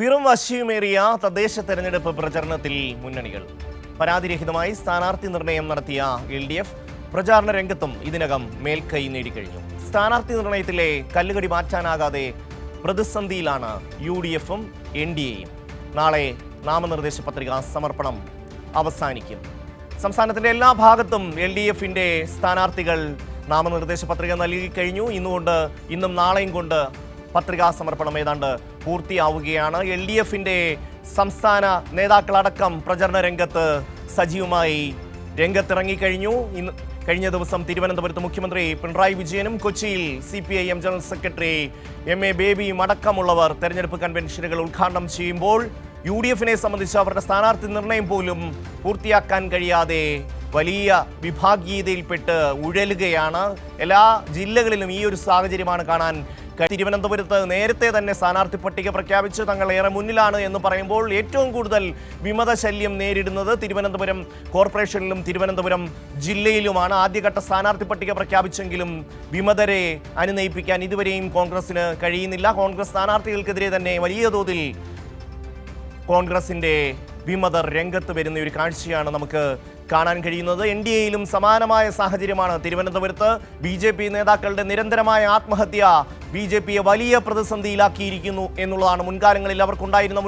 വീറും വശ്യമേറിയ തദ്ദേശ തെരഞ്ഞെടുപ്പ് പ്രചരണത്തിൽ മുന്നണികൾ പരാതിരഹിതമായി സ്ഥാനാർത്ഥി നിർണയം നടത്തിയ LDF പ്രചാരണ രംഗത്തും ഇതിനകം മേൽക്കൈ നേടിക്കഴിഞ്ഞു. സ്ഥാനാർത്ഥി നിർണയത്തിലെ കല്ലുകടി മാറ്റാനാകാതെ പ്രതിസന്ധിയിലാണ് UDFും NDAയും. നാളെ നാമനിർദ്ദേശ പത്രിക സമർപ്പണം അവസാനിക്കും. സംസ്ഥാനത്തിന്റെ എല്ലാ ഭാഗത്തും LDFിന്റെ സ്ഥാനാർത്ഥികൾ നാമനിർദ്ദേശ പത്രിക നൽകിക്കഴിഞ്ഞു. ഇന്നും നാളെയും കൊണ്ട് പത്രികാ സമർപ്പണം ഏതാണ്ട് പൂർത്തിയാവുകയാണ്. LDFിന്റെ സംസ്ഥാന നേതാക്കളടക്കം പ്രചരണ രംഗത്ത് സജീവമായി രംഗത്തിറങ്ങിക്കഴിഞ്ഞു. കഴിഞ്ഞ ദിവസം തിരുവനന്തപുരത്ത് മുഖ്യമന്ത്രി പിണറായി വിജയനും കൊച്ചിയിൽ CPIM ജനറൽ സെക്രട്ടറി MA ബേബിയും അടക്കമുള്ളവർ തെരഞ്ഞെടുപ്പ് കൺവെൻഷനുകൾ ഉദ്ഘാടനം ചെയ്യുമ്പോൾ UDFിനെ സംബന്ധിച്ച് അവരുടെ സ്ഥാനാർത്ഥി നിർണയം പോലും പൂർത്തിയാക്കാൻ കഴിയാതെ വലിയ വിഭാഗീയതയിൽപ്പെട്ട് ഉഴലുകയാണ്. എല്ലാ ജില്ലകളിലും ഈ ഒരു സാഹചര്യമാണ് കാണാൻ. തിരുവനന്തപുരത്ത് നേരത്തെ തന്നെ സ്ഥാനാർത്ഥി പട്ടിക പ്രഖ്യാപിച്ച് തങ്ങൾ ഏറെ മുന്നിലാണ് എന്ന് പറയുമ്പോൾ ഏറ്റവും കൂടുതൽ വിമതശല്യം നേരിടുന്നത് തിരുവനന്തപുരം കോർപ്പറേഷനിലും തിരുവനന്തപുരം ജില്ലയിലുമാണ്. ആദ്യഘട്ട സ്ഥാനാർത്ഥി പട്ടിക പ്രഖ്യാപിച്ചെങ്കിലും വിമതരെ അനുനയിപ്പിക്കാൻ ഇതുവരെയും കോൺഗ്രസിന് കഴിയുന്നില്ല. കോൺഗ്രസ് സ്ഥാനാർത്ഥികൾക്കെതിരെ തന്നെ വലിയ തോതിൽ കോൺഗ്രസിന്റെ വിമതർ രംഗത്ത് വരുന്ന ഒരു കാഴ്ചയാണ് നമുക്ക് കാണാൻ കഴിയുന്നത്. NDAയിലും സമാനമായ സാഹചര്യമാണ്. തിരുവനന്തപുരത്ത് BJP നേതാക്കളുടെ നിരന്തരമായ ആത്മഹത്യ BJPയെ വലിയ പ്രതിസന്ധിയിലാക്കിയിരിക്കുന്നു എന്നുള്ളതാണ്. മുൻകാലങ്ങളിൽ അവർക്കുണ്ടായിരുന്ന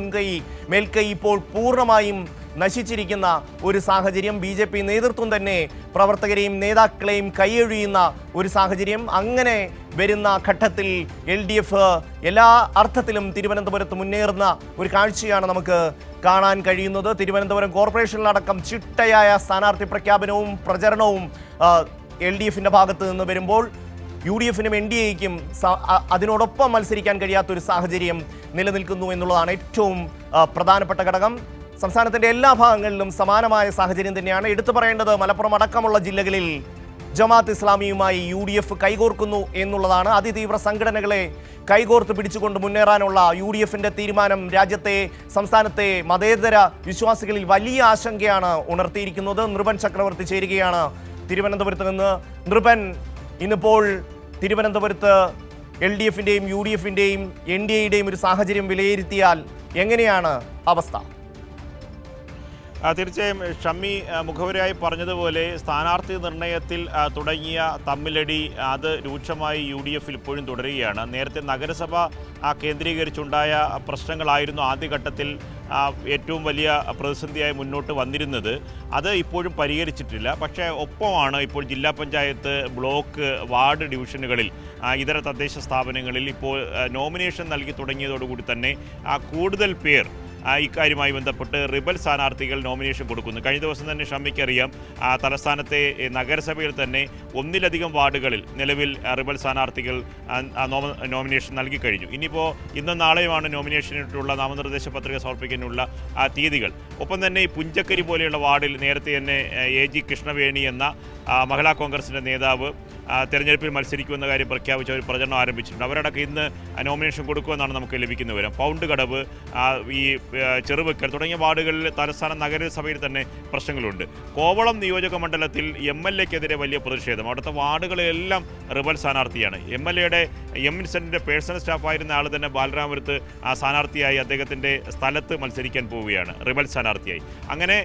മേൽക്കൈ ഇപ്പോൾ പൂർണ്ണമായും നശിച്ചിരിക്കുന്ന ഒരു സാഹചര്യം. BJP നേതൃത്വം തന്നെ പ്രവർത്തകരെയും നേതാക്കളെയും കൈയൊഴിയുന്ന ഒരു സാഹചര്യം. അങ്ങനെ വരുന്ന ഘട്ടത്തിൽ LDF എല്ലാ അർത്ഥത്തിലും തിരുവനന്തപുരത്ത് മുന്നേറുന്ന ഒരു കാഴ്ചയാണ് നമുക്ക് കാണാൻ കഴിയുന്നത്. തിരുവനന്തപുരം കോർപ്പറേഷനിലടക്കം ചിട്ടയായ സ്ഥാനാർത്ഥി പ്രഖ്യാപനവും പ്രചരണവും LDFിൻ്റെ ഭാഗത്ത് നിന്ന് വരുമ്പോൾ UDFിനും NDAയ്ക്കും അതിനോടൊപ്പം മത്സരിക്കാൻ കഴിയാത്തൊരു സാഹചര്യം നിലനിൽക്കുന്നു എന്നുള്ളതാണ് ഏറ്റവും പ്രധാനപ്പെട്ട ഘടകം. സംസ്ഥാനത്തിൻ്റെ എല്ലാ ഭാഗങ്ങളിലും സമാനമായ സാഹചര്യം തന്നെയാണ്. എടുത്തു പറയേണ്ടത് മലപ്പുറം അടക്കമുള്ള ജില്ലകളിൽ ജമാഅത്ത് ഇസ്ലാമിയുമായി UDF കൈകോർക്കുന്നു എന്നുള്ളതാണ്. അതിതീവ്ര സംഘടനകളെ കൈകോർത്ത് പിടിച്ചുകൊണ്ട് മുന്നേറാനുള്ള UDFിൻ്റെ തീരുമാനം സംസ്ഥാനത്തെ മതേതര വിശ്വാസികളിൽ വലിയ ആശങ്കയാണ് ഉണർത്തിയിരിക്കുന്നത്. നൃപൻ ചക്രവർത്തി ചേരുകയാണ് തിരുവനന്തപുരത്ത് നിന്ന്. നൃപൻ, ഇന്നിപ്പോൾ തിരുവനന്തപുരത്ത് LDFിൻ്റെയും UDFിൻ്റെയും NDAയുടെയും ഒരു സാഹചര്യം വിലയിരുത്തിയാൽ എങ്ങനെയാണ് അവസ്ഥ? തീർച്ചയായും ഷമ്മി മുഖവരായി പറഞ്ഞതുപോലെ സ്ഥാനാർത്ഥി നിർണയത്തിൽ തുടങ്ങിയ തമ്മിലടി അത് രൂക്ഷമായി UDFിൽ ഇപ്പോഴും തുടരുകയാണ്. നേരത്തെ നഗരസഭ കേന്ദ്രീകരിച്ചുണ്ടായ പ്രശ്നങ്ങളായിരുന്നു ആദ്യഘട്ടത്തിൽ ഏറ്റവും വലിയ പ്രതിസന്ധിയായി മുന്നോട്ട് വന്നിരുന്നത്. അത് ഇപ്പോഴും പരിഹരിച്ചിട്ടില്ല. പക്ഷേ ഒപ്പമാണ് ഇപ്പോൾ ജില്ലാ പഞ്ചായത്ത്, ബ്ലോക്ക്, വാർഡ് ഡിവിഷനുകളിൽ ഇതര തദ്ദേശ സ്ഥാപനങ്ങളിൽ ഇപ്പോൾ നോമിനേഷൻ നൽകി തുടങ്ങിയതോടുകൂടി തന്നെ കൂടുതൽ പേർ ഇക്കാര്യവുമായി ബന്ധപ്പെട്ട് റിബൽ സ്ഥാനാർത്ഥികൾ നോമിനേഷൻ കൊടുക്കുന്നു. കഴിഞ്ഞ ദിവസം തന്നെ ഷമ്മിക്കറിയാം, തലസ്ഥാനത്തെ നഗരസഭയിൽ തന്നെ ഒന്നിലധികം വാർഡുകളിൽ നിലവിൽ റിബൽ സ്ഥാനാർത്ഥികൾ നോമിനേഷൻ നൽകി കഴിഞ്ഞു. ഇനിയിപ്പോൾ ഇന്നും നാളെയുമാണ് നോമിനേഷനിട്ടുള്ള നാമനിർദ്ദേശ പത്രിക സമർപ്പിക്കാനുള്ള തീയതികൾ. ഒപ്പം തന്നെ ഈ പുഞ്ചക്കരി പോലെയുള്ള വാർഡിൽ നേരത്തെ തന്നെ AG കൃഷ്ണവേണി എന്ന മഹിളാ കോൺഗ്രസിൻ്റെ നേതാവ് തെരഞ്ഞെടുപ്പിൽ മത്സരിക്കുമെന്ന കാര്യം പ്രഖ്യാപിച്ച് അവർ പ്രചരണം ആരംഭിച്ചിട്ടുണ്ട്. അവരടക്കം ഇന്ന് നോമിനേഷൻ കൊടുക്കുമെന്നാണ് നമുക്ക് ലഭിക്കുന്ന വിവരം. പൗണ്ട് കടവ്, ഈ ചെറുവക്കൽ തുടങ്ങിയ വാർഡുകളിൽ തലസ്ഥാന നഗരസഭയിൽ തന്നെ പ്രശ്നങ്ങളുണ്ട്. കോവളം നിയോജക മണ്ഡലത്തിൽ MLAക്കെതിരെ വലിയ പ്രതിഷേധം. അവിടുത്തെ വാർഡുകളിലെല്ലാം റിബൽ സ്ഥാനാർത്ഥിയാണ്. MLAയുടെ M. വിൻസെന്റിൻ്റെ പേഴ്സണൽ സ്റ്റാഫായിരുന്ന ആൾ തന്നെ ബാലരാമപുരത്ത് സ്ഥാനാർത്ഥിയായി അദ്ദേഹത്തിൻ്റെ സ്ഥലത്ത് മത്സരിക്കാൻ പോവുകയാണ്, റിബൽ സ്ഥാനാർത്ഥിയായി. അങ്ങനെ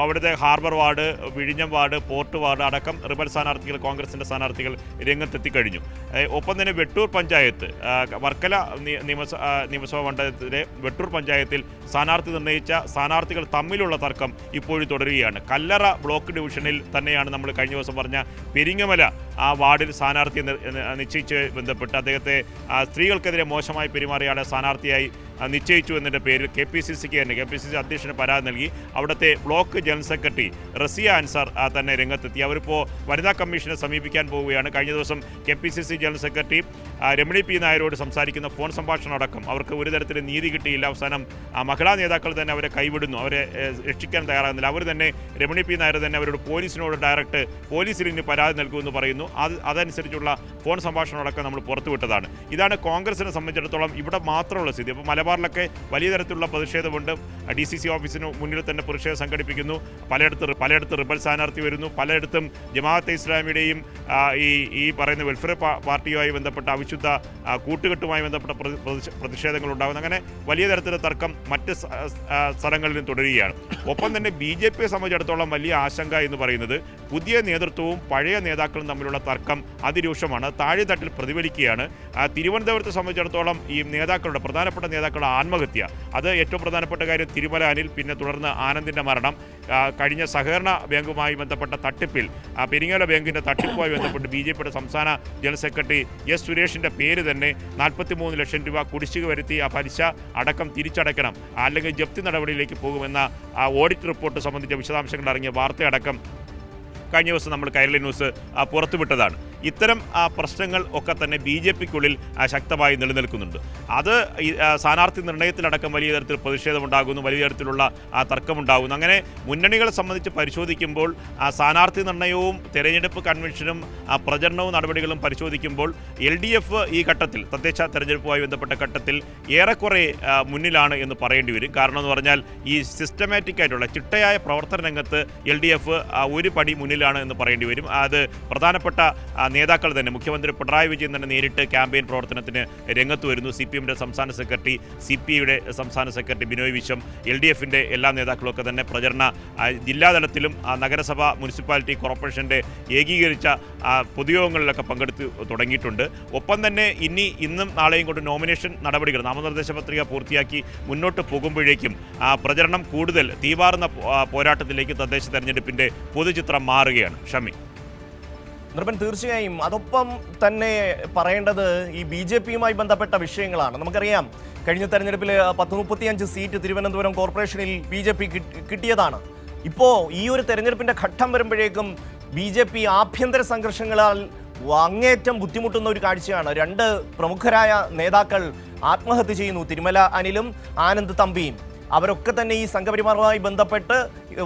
അവിടുത്തെ ഹാർബർ വാർഡ്, വിഴിഞ്ഞം വാർഡ്, പോർട്ട് വാർഡ് അടക്കം റിബൽ സ്ഥാനാർത്ഥികൾ, കോൺഗ്രസിൻ്റെ സ്ഥാനാർത്ഥികൾ രംഗത്തെത്തിക്കഴിഞ്ഞു. ഒപ്പം തന്നെ വെട്ടൂർ പഞ്ചായത്ത്, വർക്കല നിയമസഭാ മണ്ഡലത്തിലെ വെട്ടൂർ പഞ്ചായത്തിൽ സ്ഥാനാർത്ഥി നിർണയിച്ച സ്ഥാനാർത്ഥികൾ തമ്മിലുള്ള തർക്കം ഇപ്പോഴും തുടരുകയാണ്. കല്ലറ ബ്ലോക്ക് ഡിവിഷനിൽ തന്നെയാണ് നമ്മൾ കഴിഞ്ഞ ദിവസം പറഞ്ഞ പെരിങ്ങമല വാർഡിൽ സ്ഥാനാർത്ഥിയെ നിശ്ചയിച്ച് ബന്ധപ്പെട്ട് അദ്ദേഹത്തെ സ്ത്രീകൾക്കെതിരെ മോശമായി പെരുമാറിയ ആളെ സ്ഥാനാർത്ഥിയായി നിശ്ചയിച്ചു എന്നതിൻ്റെ പേരിൽ KPCCക്ക് തന്നെ KPCC അധ്യക്ഷന് പരാതി നൽകി. അവിടുത്തെ block general secretary Raziya Ansar തന്നെ രംഗത്തെത്തി. അവരിപ്പോൾ വനിതാ കമ്മീഷനെ സമീപിക്കാൻ പോവുകയാണ്. കഴിഞ്ഞ ദിവസം KPCC general secretary Ramani P. നായരോട് സംസാരിക്കുന്ന ഫോൺ സംഭാഷണം അടക്കം അവർക്ക് ഒരു തരത്തിലും നീതി കിട്ടിയില്ല. അവസാനം മഹിളാ നേതാക്കൾ തന്നെ അവരെ കൈവിടുന്നു, അവരെ രക്ഷിക്കാൻ തയ്യാറാകുന്നില്ല. അവർ തന്നെ രമണി P. നായർ തന്നെ അവരോട് പോലീസിനോട് പോലീസിൽ ഇനി പരാതി നൽകുമെന്ന് പറയുന്നു. അതനുസരിച്ചുള്ള ഫോൺ സംഭാഷണം അടക്കം നമ്മൾ പുറത്തുവിട്ടതാണ്. ഇതാണ് കോൺഗ്രസിനെ സംബന്ധിച്ചിടത്തോളം ഇവിടെ മാത്രമുള്ള സ്ഥിതി. അപ്പോൾ മലബാറിലൊക്കെ വലിയ തരത്തിലുള്ള പ്രതിഷേധമുണ്ട്. DCC ഓഫീസിന് മുന്നിൽ തന്നെ പ്രതിഷേധം സംഘടിപ്പിക്കുന്നു. പലയിടത്ത് റിബൽ സ്ഥാനാർത്ഥി വരുന്നു. പലയിടത്തും ജമാഅത്തെ ഇസ്ലാമിയുടെയും ഈ പറയുന്ന വെൽഫെയർ പാർട്ടിയുമായി ബന്ധപ്പെട്ട വിശുദ്ധ കൂട്ടുകെട്ടുമായി ബന്ധപ്പെട്ട പ്രതിഷേധങ്ങൾ ഉണ്ടാകുന്നു. അങ്ങനെ വലിയ തരത്തിലുള്ള തർക്കം മറ്റ് സ്ഥലങ്ങളിലും തുടരുകയാണ്. ഒപ്പം തന്നെ BJPയെ സംബന്ധിച്ചിടത്തോളം വലിയ ആശങ്ക എന്ന് പറയുന്നത് പുതിയ നേതൃത്വവും പഴയ നേതാക്കളും തമ്മിലുള്ള തർക്കം അതിരൂക്ഷമാണ്, താഴെത്തട്ടിൽ പ്രതിഫലിക്കുകയാണ്. തിരുവനന്തപുരത്തെ സംബന്ധിച്ചിടത്തോളം ഈ നേതാക്കളുടെ പ്രധാനപ്പെട്ട നേതാക്കളുടെ ആത്മഹത്യ, അത് ഏറ്റവും പ്രധാനപ്പെട്ട കാര്യം. തിരുമല അനിൽ, പിന്നെ തുടർന്ന് ആനന്ദിൻ്റെ മരണം, കഴിഞ്ഞ സഹകരണ ബാങ്കുമായി ബന്ധപ്പെട്ട തട്ടിപ്പിൽ പെരിങ്ങോല ബാങ്കിൻ്റെ തട്ടിപ്പുമായി ബന്ധപ്പെട്ട് BJPയുടെ സംസ്ഥാന ജനറൽ സെക്രട്ടറി S. സുരേഷിൻ്റെ പേര് തന്നെ 43 ലക്ഷം രൂപ കുടിശ്ശിക വരുത്തി ആ പലിശ അടക്കം തിരിച്ചടയ്ക്കണം, അല്ലെങ്കിൽ ജപ്തി നടപടിയിലേക്ക് പോകുമെന്ന ഓഡിറ്റ് റിപ്പോർട്ട് സംബന്ധിച്ച വിശദാംശങ്ങൾ അടങ്ങിയ വാർത്തയടക്കം കഴിഞ്ഞ ദിവസം നമ്മൾ കൈരളി ന്യൂസ് പുറത്തുവിട്ടതാണ്. ഇത്തരം പ്രശ്നങ്ങൾ ഒക്കെ തന്നെ BJPക്കുള്ളിൽ ശക്തമായി നിലനിൽക്കുന്നുണ്ട്. അത് സ്ഥാനാർത്ഥി നിർണയത്തിലടക്കം വലിയ തരത്തിൽ പ്രതിഷേധമുണ്ടാകുന്നു, വലിയ തരത്തിലുള്ള തർക്കമുണ്ടാകുന്നു. അങ്ങനെ മുന്നണികളെ സംബന്ധിച്ച് പരിശോധിക്കുമ്പോൾ സ്ഥാനാർത്ഥി നിർണയവും തെരഞ്ഞെടുപ്പ് കൺവെൻഷനും പ്രചരണവും നടപടികളും പരിശോധിക്കുമ്പോൾ LDF ഈ ഘട്ടത്തിൽ, തദ്ദേശ തെരഞ്ഞെടുപ്പുമായി ബന്ധപ്പെട്ട ഘട്ടത്തിൽ ഏറെക്കുറെ മുന്നിലാണ് എന്ന് പറയേണ്ടി വരും. കാരണം എന്ന് പറഞ്ഞാൽ ഈ സിസ്റ്റമാറ്റിക് ആയിട്ടുള്ള ചിട്ടയായ പ്രവർത്തന രംഗത്ത് LDF ഒരു പടി മുന്നിലാണ് എന്ന് പറയേണ്ടി വരും. അത് പ്രധാനപ്പെട്ട നേതാക്കൾ തന്നെ, മുഖ്യമന്ത്രി പിണറായി വിജയൻ തന്നെ നേരിട്ട് ക്യാമ്പയിൻ പ്രവർത്തനത്തിന് രംഗത്ത് വരുന്നു. CPMയുടെ സംസ്ഥാന സെക്രട്ടറി, CPIയുടെ സംസ്ഥാന സെക്രട്ടറി ബിനോയ് വിശ്വം, LDFിൻ്റെ എല്ലാ നേതാക്കളുമൊക്കെ തന്നെ പ്രചരണ ജില്ലാതലത്തിലും നഗരസഭ, മുനിസിപ്പാലിറ്റി, കോർപ്പറേഷൻ്റെ ഏകീകരിച്ച പൊതുയോഗങ്ങളിലൊക്കെ പങ്കെടുത്ത് തുടങ്ങിയിട്ടുണ്ട്. ഒപ്പം തന്നെ ഇന്നും നാളെയും കൊണ്ട് നോമിനേഷൻ നടപടികൾ, നാമനിർദ്ദേശ പത്രിക പൂർത്തിയാക്കി മുന്നോട്ട് പോകുമ്പോഴേക്കും പ്രചരണം കൂടുതൽ തീവാർന്ന പോരാട്ടത്തിലേക്ക് തദ്ദേശ തെരഞ്ഞെടുപ്പിൻ്റെ പൊതുചിത്രം മാറുകയാണ്. ഷമി. നിർഭൻ, തീർച്ചയായും അതൊപ്പം തന്നെ പറയേണ്ടത് ഈ BJPയുമായി ബന്ധപ്പെട്ട വിഷയങ്ങളാണ്. നമുക്കറിയാം, കഴിഞ്ഞ തെരഞ്ഞെടുപ്പിൽ 135 സീറ്റ് തിരുവനന്തപുരം കോർപ്പറേഷനിൽ BJP കിട്ടിയതാണ്. ഇപ്പോൾ ഈ ഒരു തെരഞ്ഞെടുപ്പിൻ്റെ ഘട്ടം വരുമ്പോഴേക്കും BJP ആഭ്യന്തര സംഘർഷങ്ങളാൽ അങ്ങേയറ്റം ബുദ്ധിമുട്ടുന്ന ഒരു കാഴ്ചയാണ്. രണ്ട് പ്രമുഖരായ നേതാക്കൾ ആത്മഹത്യ ചെയ്യുന്നു, തിരുമല അനിലും ആനന്ദ് തമ്പിയും. അവരൊക്കെ തന്നെ ഈ സംഘപരിവാറുമായി ബന്ധപ്പെട്ട്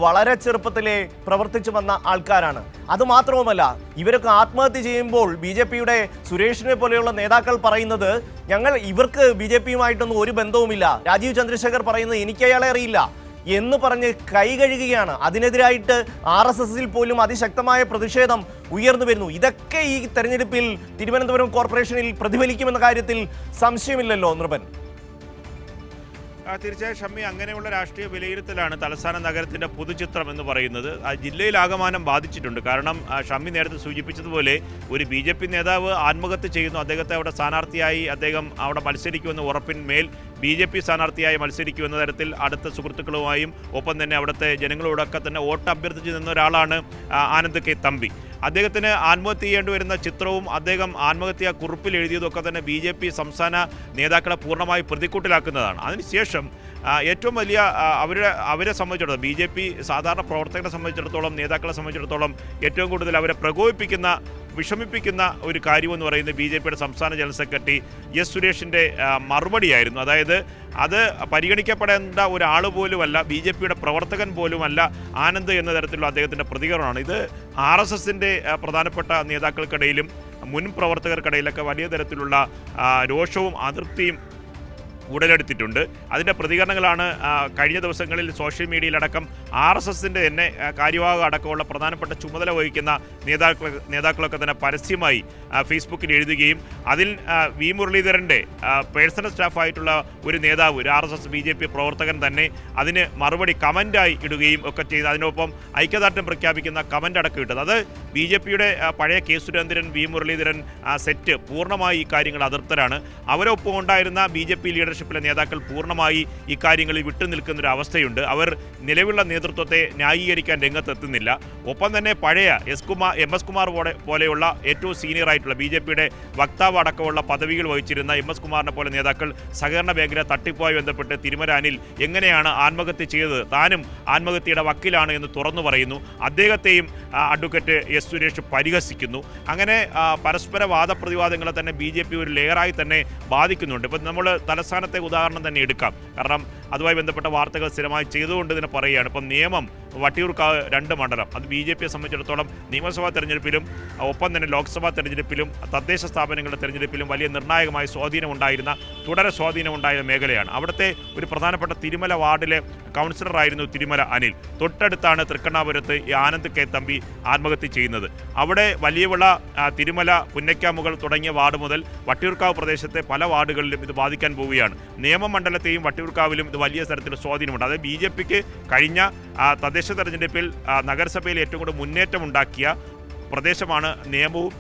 വളരെ ചെറുപ്പത്തിലെ പ്രവർത്തിച്ചു വന്ന ആൾക്കാരാണ്. അതുമാത്രവുമല്ല, ഇവരൊക്കെ ആത്മഹത്യ ചെയ്യുമ്പോൾ BJPയുടെ സുരേഷിനെ പോലെയുള്ള നേതാക്കൾ പറയുന്നത് ഇവർക്ക് BJPയുമായിട്ടൊന്നും ഒരു ബന്ധവുമില്ല. രാജീവ് ചന്ദ്രശേഖർ പറയുന്നത് എനിക്ക് അയാളെ അറിയില്ല എന്ന് പറഞ്ഞ് കൈ കഴുകുകയാണ്. അതിനെതിരായിട്ട് RSSൽ പോലും അതിശക്തമായ പ്രതിഷേധം ഉയർന്നു വരുന്നു. ഇതൊക്കെ ഈ തെരഞ്ഞെടുപ്പിൽ തിരുവനന്തപുരം കോർപ്പറേഷനിൽ പ്രതിഫലിക്കുമെന്ന കാര്യത്തിൽ സംശയമില്ലല്ലോ നിർഭൻ. തീർച്ചയായും ഷമ്മി, അങ്ങനെയുള്ള രാഷ്ട്രീയ വിലയിരുത്തലാണ് തലസ്ഥാന നഗരത്തിൻ്റെ പൊതുചിത്രം എന്ന് പറയുന്നത്. ജില്ലയിലാകമാനം ബാധിച്ചിട്ടുണ്ട്. കാരണം ഷമ്മി നേരത്തെ സൂചിപ്പിച്ചതുപോലെ ഒരു BJP നേതാവ് ആത്മഹത്യ ചെയ്യുന്നു, അദ്ദേഹത്തെ അവിടെ സ്ഥാനാർത്ഥിയായി അദ്ദേഹം അവിടെ മത്സരിക്കുമെന്ന് ഉറപ്പിന്മേൽ BJP സ്ഥാനാർത്ഥിയായി മത്സരിക്കുമെന്ന തരത്തിൽ അടുത്ത സുഹൃത്തുക്കളുമായും ഒപ്പം തന്നെ അവിടുത്തെ ജനങ്ങളോടൊക്കെ തന്നെ വോട്ട് അഭ്യർത്ഥിച്ച് നിന്ന ഒരാളാണ് ആനന്ദ് കെ തമ്പി. അദ്ദേഹത്തിന് ആത്മഹത്യ ചെയ്യേണ്ടി വരുന്ന ചിത്രവും അദ്ദേഹം ആത്മഹത്യാ കുറിപ്പിൽ എഴുതിയതൊക്കെ തന്നെ BJP സംസ്ഥാന നേതാക്കളെ പൂർണ്ണമായി പ്രതിക്കൂട്ടിലാക്കുന്നതാണ്. അതിനുശേഷം ഏറ്റവും വലിയ അവരെ സംബന്ധിച്ചിടത്തോളം BJP സാധാരണ പ്രവർത്തകരെ സംബന്ധിച്ചിടത്തോളം, നേതാക്കളെ സംബന്ധിച്ചിടത്തോളം ഏറ്റവും കൂടുതൽ അവരെ പ്രകോപിപ്പിക്കുന്ന, വിഷമിപ്പിക്കുന്ന ഒരു കാര്യമെന്ന് പറയുന്നത് BJPയുടെ സംസ്ഥാന ജനറൽ സെക്രട്ടറി S. സുരേഷിൻ്റെ മറുപടിയായിരുന്നു. അതായത് അത് പരിഗണിക്കപ്പെടേണ്ട ഒരാൾ പോലുമല്ല, BJPയുടെ പ്രവർത്തകൻ പോലുമല്ല ആനന്ദ് എന്ന തരത്തിലുള്ള അദ്ദേഹത്തിൻ്റെ പ്രതികരണമാണ്. ഇത് RSSൻ്റെ പ്രധാനപ്പെട്ട നേതാക്കൾക്കിടയിലും മുൻ പ്രവർത്തകർക്കിടയിലൊക്കെ വലിയ തരത്തിലുള്ള രോഷവും അതൃപ്തിയും ഉടലെടുത്തിട്ടുണ്ട്. അതിൻ്റെ പ്രതികരണങ്ങളാണ് കഴിഞ്ഞ ദിവസങ്ങളിൽ സോഷ്യൽ മീഡിയയിലടക്കം RSSൻ്റെ തന്നെ കാര്യവാഹക അടക്കമുള്ള പ്രധാനപ്പെട്ട ചുമതല വഹിക്കുന്ന നേതാക്കളൊക്കെ തന്നെ പരസ്യമായി ഫേസ്ബുക്കിൽ എഴുതുകയും അതിൽ V. മുരളീധരൻ്റെ പേഴ്സണൽ സ്റ്റാഫായിട്ടുള്ള ഒരു നേതാവ്, ഒരു RSS BJP പ്രവർത്തകൻ തന്നെ അതിന് മറുപടി കമൻ്റായി ഇടുകയും ഒക്കെ ചെയ്ത് അതിനൊപ്പം ഐക്യദാർഢ്യം പ്രഖ്യാപിക്കുന്ന കമൻ്റ് അടക്കം ഇട്ടത്. അത് BJPയുടെ പഴയ K. Surendran, V. Muraleedharan set പൂർണ്ണമായി ഈ കാര്യങ്ങൾ അതൃപ്തരാണ്. അവരൊപ്പം ഉണ്ടായിരുന്ന BJP ലീഡർഷിപ്പിലെ നേതാക്കൾ പൂർണ്ണമായി ഈ കാര്യങ്ങളിൽ വിട്ടുനിൽക്കുന്നൊരു അവസ്ഥയുണ്ട്. അവർ നിലവിലുള്ള നേതൃത്വത്തെ ന്യായീകരിക്കാൻ രംഗത്തെത്തുന്നില്ല. ഒപ്പം തന്നെ പഴയ MS കുമാർ പോലെയുള്ള ഏറ്റവും സീനിയറായിട്ടുള്ള BJPയുടെ വക്താവ് അടക്കമുള്ള പദവികൾ വഹിച്ചിരുന്ന MS കുമാറിനെ പോലെ നേതാക്കൾ സഹകരണ മേഖല തട്ടിപ്പുമായി ബന്ധപ്പെട്ട് തിരുമല അനിൽ എങ്ങനെയാണ് ആത്മഹത്യ ചെയ്തത്, താനും ആത്മഹത്യയുടെ വക്കീലാണ് എന്ന് തുറന്നു പറയുന്നു. അദ്ദേഹത്തെയും അഡ്വക്കേറ്റ് S. സുരേഷ് പരിഹസിക്കുന്നു. അങ്ങനെ പരസ്പര വാദപ്രതിവാദങ്ങളെ തന്നെ BJP ഒരു ലെയറായി തന്നെ ബാധിക്കുന്നുണ്ട്. ഇപ്പം നമ്മൾ തലസ്ഥാനത്തെ ഉദാഹരണം തന്നെ എടുക്കാം. കാരണം അതുമായി ബന്ധപ്പെട്ട വാർത്തകൾ സ്ഥിരമായി ചെയ്തുകൊണ്ട് തന്നെ പറയുകയാണ്. ഇപ്പം നിയമം വട്ടിയൂർക്കാവ് 2 മണ്ഡലം അത് BJPയെ സംബന്ധിച്ചിടത്തോളം നിയമസഭാ തെരഞ്ഞെടുപ്പിലും ഒപ്പം തന്നെ ലോക്സഭാ തെരഞ്ഞെടുപ്പിലും തദ്ദേശ സ്ഥാപനങ്ങളുടെ തെരഞ്ഞെടുപ്പിലും വലിയ നിർണായകമായ സ്വാധീനമുണ്ടായിരുന്ന തുടരെ സ്വാധീനമുണ്ടായ മേഖലയാണ്. അവിടുത്തെ ഒരു പ്രധാനപ്പെട്ട തിരുമല വാർഡിലെ കൗൺസിലറായിരുന്നു തിരുമല അനിൽ. തൊട്ടടുത്താണ് തൃക്കണ്ണാപുരത്ത് ഈ ആനന്ദ് കെ തമ്പി ആത്മഹത്യ ചെയ്യുന്നത്. അവിടെ വലിയവിള, തിരുമല, പുന്നയ്ക്കാമുകൾ തുടങ്ങിയ വാർഡ് മുതൽ വട്ടിയൂർക്കാവ് പ്രദേശത്തെ പല വാർഡുകളിലും ഇത് ബാധിക്കാൻ പോവുകയാണ്. നിയമമണ്ഡലത്തെയും വട്ടിയൂർക്കാവിലും ഇത് വലിയ തരത്തിൽ സ്വാധീനമുണ്ട്. അതായത് BJPക്ക് കഴിഞ്ഞ തദ്ദേശ തെരഞ്ഞെടുപ്പിൽ നഗരസഭയിൽ ഏറ്റവും കൂടുതൽ മുന്നേറ്റമുണ്ടാക്കിയ പ്രദേശമാണ് നിയമവും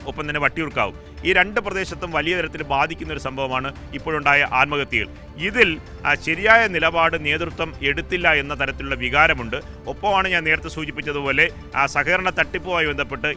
ഒപ്പം തന്നെ വട്ടിയൂർക്കാവ്. ഈ 2 പ്രദേശത്തും വലിയ തരത്തിൽ ബാധിക്കുന്ന ഒരു സംഭവമാണ് ഇപ്പോഴുണ്ടായ ആത്മഹത്യകൾ. ഇതിൽ ശരിയായ നിലപാട് നേതൃത്വം എടുത്തില്ല എന്ന തരത്തിലുള്ള വികാരമുണ്ട്. ഒപ്പമാണ് ഞാൻ നേരത്തെ സൂചിപ്പിച്ചതുപോലെ സഹകരണ തട്ടിപ്പുമായി ബന്ധപ്പെട്ട്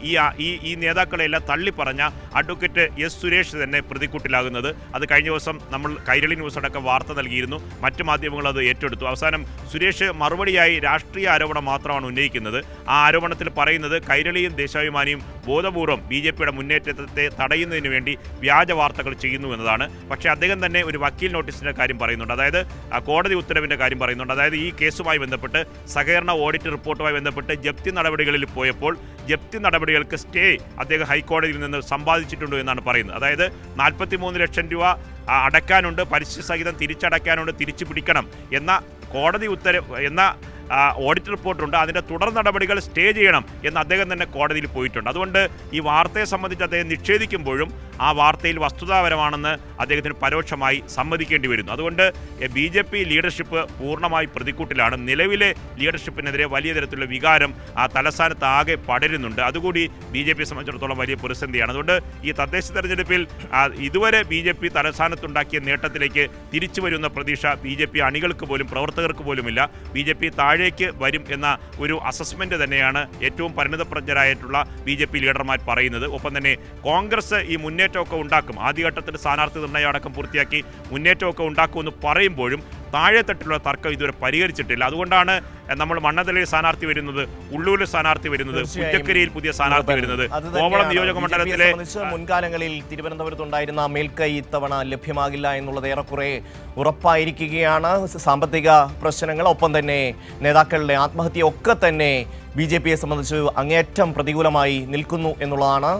ഈ നേതാക്കളെല്ലാം തള്ളിപ്പറഞ്ഞ അഡ്വക്കേറ്റ് എസ് സുരേഷ് തന്നെ പ്രതിക്കൂട്ടിലാകുന്നത്. അത് കഴിഞ്ഞ ദിവസം നമ്മൾ കൈരളി ന്യൂസ് അടക്കം വാർത്ത നൽകിയിരുന്നു. മറ്റു മാധ്യമങ്ങൾ അത് ഏറ്റെടുത്തു. അവസാനം സുരേഷ് മറുപടിയായി രാഷ്ട്രീയ ആരോപണം മാത്രമാണ് ഉന്നയിക്കുന്നത്. ആ ആരോപണത്തിൽ പറയുന്നത് കൈരളിയും ദേശാഭിമാനിയും ബോധപൂർവം BJPയുടെ മുന്നേറ്റത്തെ തടയുന്നതിന് വേണ്ടി വ്യാജ വാർത്തകൾ ചെയ്യുന്നു എന്നതാണ്. പക്ഷേ അദ്ദേഹം തന്നെ ഒരു വക്കീൽ നോട്ടീസിൻ്റെ കാര്യം പറയുന്നുണ്ട്. അതായത് കോടതി ഉത്തരവിൻ്റെ കാര്യം പറയുന്നുണ്ട്. അതായത് ഈ കേസുമായി ബന്ധപ്പെട്ട് സഹകരണ ഓഡിറ്റ് റിപ്പോർട്ടുമായി ബന്ധപ്പെട്ട് ജപ്തി നടപടികളിൽ പോയപ്പോൾ ജപ്തി നടപടികൾക്ക് സ്റ്റേ അദ്ദേഹം ഹൈക്കോടതിയിൽ നിന്ന് സമ്പാദിച്ചിട്ടുണ്ട് എന്നാണ് പറയുന്നത്. അതായത് 43 ലക്ഷം രൂപ അടയ്ക്കാനുണ്ട്, പലിശ സഹിതം തിരിച്ചടയ്ക്കാനുണ്ട്, തിരിച്ചു പിടിക്കണം എന്ന കോടതി ഉത്തരവ് എന്ന ഓഡിറ്റ് റിപ്പോർട്ടുണ്ട്. അതിൻ്റെ തുടർ നടപടികൾ സ്റ്റേ ചെയ്യണം എന്ന് അദ്ദേഹം തന്നെ കോടതിയിൽ പോയിട്ടുണ്ട്. അതുകൊണ്ട് ഈ വാർത്തയെ സംബന്ധിച്ച് അദ്ദേഹം നിഷേധിക്കുമ്പോഴും ആ വാർത്തയിൽ വസ്തുതാപരമാണെന്ന് അദ്ദേഹത്തിന് പരോക്ഷമായി സമ്മതിക്കേണ്ടി വരുന്നു. അതുകൊണ്ട് BJP ലീഡർഷിപ്പ് പൂർണ്ണമായി പ്രതിക്കൂട്ടിലാണ്. നിലവിലെ ലീഡർഷിപ്പിനെതിരെ വലിയ തരത്തിലുള്ള വികാരം ആ തലസ്ഥാനത്ത് ആകെ പടരുന്നുണ്ട്. അതുകൂടി BJPയെ സംബന്ധിച്ചിടത്തോളം വലിയ പ്രതിസന്ധിയാണ്. അതുകൊണ്ട് ഈ തദ്ദേശ തെരഞ്ഞെടുപ്പിൽ ഇതുവരെ BJP തലസ്ഥാനത്തുണ്ടാക്കിയ നേട്ടത്തിലേക്ക് തിരിച്ചു വരുന്ന പ്രതീക്ഷ BJP അണികൾക്ക് പോലും പ്രവർത്തകർക്ക് പോലുമില്ല. BJP താഴേക്ക് വരും എന്ന ഒരു അസസ്മെന്റ് തന്നെയാണ് ഏറ്റവും പരിണിതപ്രജ്ഞരായിട്ടുള്ള BJP ലീഡർമാർ പറയുന്നത്. ഒപ്പം തന്നെ കോൺഗ്രസ് ഈ മുന്നേറ്റമൊക്കെ ഉണ്ടാക്കും, ആദ്യഘട്ടത്തിൽ സ്ഥാനാർത്ഥി നിർണ്ണയം അടക്കം പൂർത്തിയാക്കി മുന്നേറ്റമൊക്കെ ഉണ്ടാക്കുമെന്ന് പറയുമ്പോഴും താഴെത്തട്ടിലുള്ള തർക്കം ഇതുവരെ പരിഹരിച്ചിട്ടില്ല. അതുകൊണ്ടാണ് നമ്മൾ മണ്ണന്തലയിൽ സ്ഥാനാർത്ഥി വരുന്നത്, ഉള്ളൂരിൽ സ്ഥാനാർത്ഥി വരുന്നത്, പുഞ്ചക്കരിയിൽ പുതിയ സ്ഥാനാർത്ഥി വരുന്നത്. കോവളം നിയോജക മണ്ഡലത്തിലെ മുൻകാലങ്ങളിൽ തിരുവനന്തപുരത്തുണ്ടായിരുന്ന മേൽക്കൈ ഇത്തവണ ലഭ്യമാകില്ല എന്നുള്ളത് ഏറെക്കുറെ ഉറപ്പായിരിക്കുകയാണ്. സാമ്പത്തിക പ്രശ്നങ്ങൾ ഒപ്പം തന്നെ നേതാക്കളുടെ ആത്മഹത്യയൊക്കെ തന്നെ BJPയെ സംബന്ധിച്ച് അങ്ങേയറ്റം പ്രതികൂലമായി നിൽക്കുന്നു എന്നുള്ളതാണ്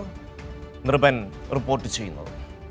നൃപൻ റിപ്പോർട്ട് ചെയ്യുന്നത്.